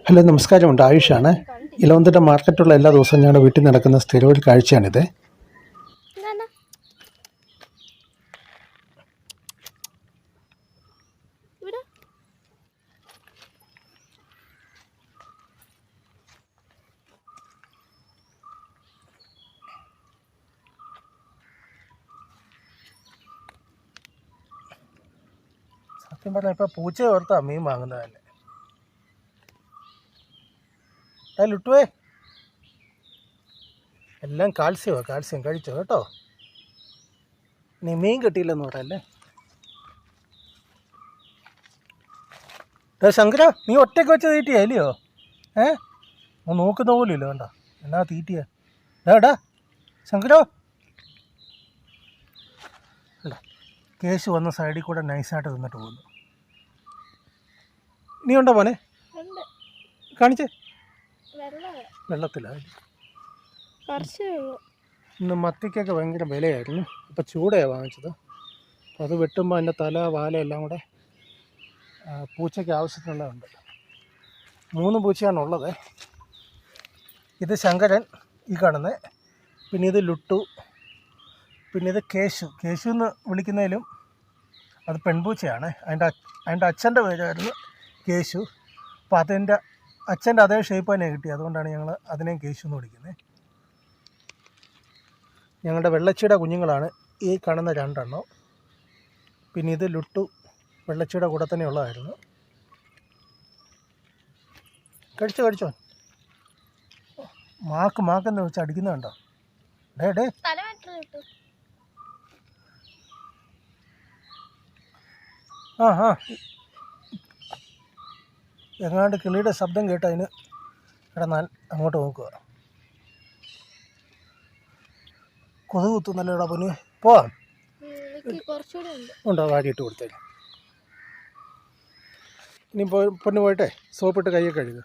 Hello നമസ്കാരമുണ്ട്. ആയുഷാണ്. ഇലവന്തിട്ട മാർക്കറ്റുള്ള എല്ലാ ദിവസവും ഞങ്ങളുടെ വീട്ടിൽ നടക്കുന്ന സ്ഥിരം ഒരു കാഴ്ചയാണിത്. സത്യം പറഞ്ഞാൽ ഇപ്പം പൂച്ചയെ ഓർത്താ മീൻ വാങ്ങുന്നത് തന്നെ. ലുട്ടുവേ, എല്ലാം കാൽസ്യം കഴിച്ചോ കേട്ടോ. നീ മീൻ കിട്ടിയില്ലെന്ന് പറയല്ലേ. ശങ്കര, നീ ഒറ്റയ്ക്ക് വെച്ച് തീറ്റിയാ ഇല്ലയോ? നോക്കുന്ന പോലും ഇല്ല. വേണ്ട എന്നാ തീറ്റിയാ. ഡാ ശങ്കരോ, കേശു വന്ന സൈഡിൽ കൂടെ നൈസായിട്ട് തിന്നിട്ട് പോകുന്നു. നീ ഉണ്ടോ മോനെ? കാണിച്ചേ. വെള്ളത്തിലാണ്. ഇന്ന് മത്തിക്കൊക്കെ ഭയങ്കര വിലയായിരുന്നു. അപ്പോൾ ചൂടയാണ് വാങ്ങിച്ചത്. അപ്പോൾ അത് വെട്ടുമ്പോൾ അതിൻ്റെ തല വാല എല്ലാം കൂടെ പൂച്ചയ്ക്ക് ആവശ്യത്തിനുള്ളതുണ്ട്. 3 പൂച്ചയാണുള്ളത്. ഇത് ശങ്കരൻ, ഈ കാണുന്നത്. പിന്നെ ഇത് ലുട്ടു, പിന്നെ ഇത് കേശു എന്ന് വിളിക്കുന്നതിലും അത് പെൺപൂച്ചയാണ്. അതിൻ്റെ അച്ഛൻ്റെ പേരായിരുന്നു കേശു. അപ്പോൾ അതിൻ്റെ അച്ഛൻ്റെ അതേ ഷേപ്പ് തന്നെ കിട്ടി. അതുകൊണ്ടാണ് ഞങ്ങൾ അതിനെയും കേശു എന്ന് വിളിക്കുന്നത്. ഞങ്ങളുടെ വെള്ളച്ചിയുടെ കുഞ്ഞുങ്ങളാണ് ഈ കാണുന്ന 2 എണ്ണം. പിന്നെ ഇത് ലുട്ടു, വെള്ളച്ചിയുടെ കൂടെ തന്നെ ഉള്ളതായിരുന്നു. കഴിച്ചോ. മാക്കെന്ന് വെച്ച് അടിക്കുന്നുണ്ടോ? ഡേ എങ്ങാണ്ട് കിളിയുടെ ശബ്ദം കേട്ട് അതിന് കിടന്നാൽ അങ്ങോട്ട് നോക്കുക. കൊതുക് കുത്തുന്നല്ലോ ഇവിടെ. പൊന്നു പോവാം. ഉണ്ടോ? വാരിയിട്ട് കൊടുത്തേക്ക്. ഇനി പൊന്നു പോയിട്ടെ സോപ്പിട്ട് കൈയൊക്കെ കഴുകുക.